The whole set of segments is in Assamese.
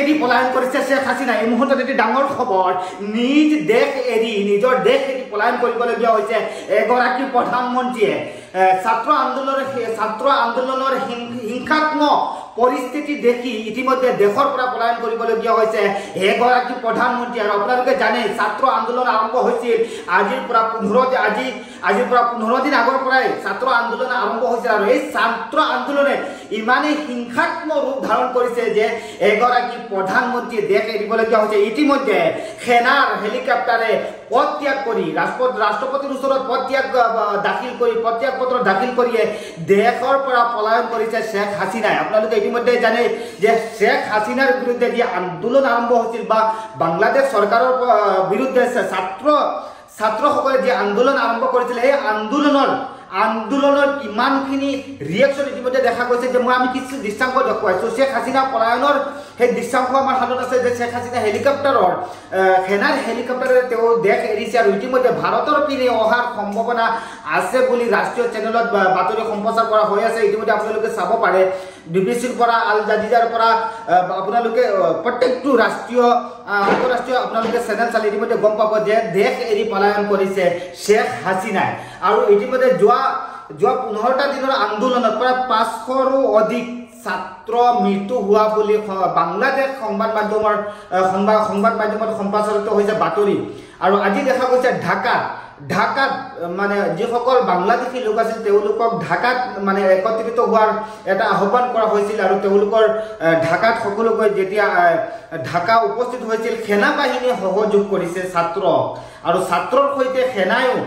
এৰি পলায়ন কৰিছে শেখ হাছিনা। এই মুহূৰ্তত এটি ডাঙৰ খবৰ, নিজ দেশ এৰি নিজৰ দেশ এৰি পলায়ন কৰিবলগীয়া হৈছে এগৰাকী প্ৰধানমন্ত্ৰীয়ে। ছাত্ৰ আন্দোলনৰ হিংসাত্মক পৰিস্থিতি দেখি ইতিমধ্যে দেশৰ পৰা পলায়ন কৰিবলগীয়া হৈছে এগৰাকী প্ৰধানমন্ত্ৰী। আৰু আপোনালোকে জানে ছাত্ৰ আন্দোলন আৰম্ভ হৈছিল আজিৰ পৰা 15 দিন আগৰ পৰাই ছাত্ৰ আন্দোলন আৰম্ভ হৈছিল। আৰু এই ছাত্ৰ আন্দোলনে ইমানেই হিংসাত্মক ৰূপ ধাৰণ কৰিছে যে এগৰাকী প্ৰধানমন্ত্ৰীয়ে দেশ এৰিবলগীয়া হৈছে। ইতিমধ্যে সেনাৰ হেলিকপ্টাৰে পদত্যাগ কৰি ৰাষ্ট্ৰপতিৰ ওচৰত পদত্যাগ পত্ৰ দাখিল কৰিয়ে দেশৰ পৰা পলায়ন কৰিছে শেখ হাছিনাই। আপোনালোকে ইতিমধ্যে জানে যে শেখ হাছিনাৰ বিৰুদ্ধে যি আন্দোলন আৰম্ভ হৈছিল বা বাংলাদেশ চৰকাৰৰ বিৰুদ্ধে ছাত্ৰসকলে যি আন্দোলন আৰম্ভ কৰিছিল, সেই আন্দোলনৰ কিমানখিনি ৰিয়েকশ্যন ইতিমধ্যে দেখা গৈছে যে আমি কিছু দৃশ্যাংশ দেখুৱাইছোঁ। শেখ হাছিনা পলায়নৰ সেই দৃশ্যাংশ আমাৰ হাতত আছে যে শেখ হাছিনা সেনাৰ হেলিকপ্টাৰেৰে তেওঁ দেশ এৰিছে। আৰু ইতিমধ্যে ভাৰতৰ পিনে অহাৰ সম্ভাৱনা আছে বুলি ৰাষ্ট্ৰীয় চেনেলত বাতৰি সম্প্ৰচাৰ কৰা হৈ আছে। ইতিমধ্যে আপোনালোকে চাব পাৰে বিবিচিৰ পৰা, আল জাজিৰাৰ পৰা আপোনালোকে প্ৰত্যেকটো আন্তঃৰাষ্ট্ৰীয় আপোনালোকে চেনেল চালে ইতিমধ্যে গম পাব যে দেশ এৰি পলায়ন কৰিছে শেখ হাছিনাই। আৰু ইতিমধ্যে যোৱা 15টা দিনৰ আন্দোলনত প্ৰায় 500ৰো অধিক ছাত্ৰ মৃত্যু হোৱা বুলি বাংলাদেশ সংবাদ মাধ্যমত সম্প্ৰচাৰিত হৈছে বাতৰি। আৰু আজি দেখা গৈছে ঢাকাত মানে যিসকল বাংলাদেশী লোক আছিল তেওঁলোকক ঢাকাত মানে একত্ৰিত হোৱাৰ এটা আহ্বান কৰা হৈছিল। আৰু তেওঁলোকৰ ঢাকাত সকলোকৈ যেতিয়া ঢাকা উপস্থিত হৈছিল, সেনাবাহিনীয়ে সহযোগ কৰিছে ছাত্ৰক। আৰু ছাত্ৰৰ সৈতে সেনায়ো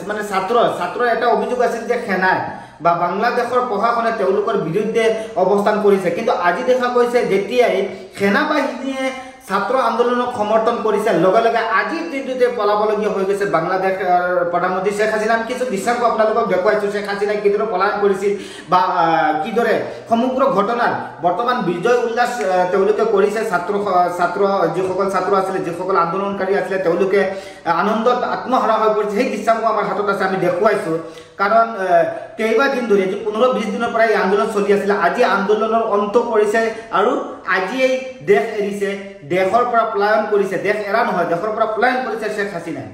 মানে ছাত্ৰৰ এটা অভিযোগ আছিল যে সেনাই বা বাংলাদেশৰ প্ৰশাসনে তেওঁলোকৰ বিৰুদ্ধে অৱস্থান কৰিছে। কিন্তু আজি দেখা গৈছে যেতিয়াই সেনাবাহিনীয়ে ছাত্ৰ আন্দোলনক সমৰ্থন কৰিছে, লগে লগে আজিৰ দিনটোতে পলাবলগীয়া হৈ গৈছে বাংলাদেশৰ প্ৰধানমন্ত্ৰী শেখ হাছিনা। আমি কিছু দৃশ্যাংশ আপোনালোকক দেখুৱাইছোঁ শেখ হাছিনাই কিদৰে পলায়ন কৰিছিল বা কিদৰে সমগ্ৰ ঘটনাত বৰ্তমান বিজয় উল্লাস তেওঁলোকে কৰিছে। যিসকল ছাত্ৰ আছিলে, যিসকল আন্দোলনকাৰী আছিলে, তেওঁলোকে আনন্দত আত্মহাৰা হৈ পৰিছে। সেই দৃশ্যাংশ আমাৰ হাতত আছে, আমি দেখুৱাইছোঁ। কাৰণ কেইবাদিন ধৰি আজি 15-20 দিনৰ পৰা এই আন্দোলন চলি আছিলে। আজি আন্দোলনৰ অন্ত পৰিছে আৰু আজিয়েই দেশ এৰিছে, দেশৰ পৰা পলায়ন কৰিছে। দেশ এৰা নহয়, দেশৰ পৰা পলায়ন কৰিছে শেখ হাছিনাই।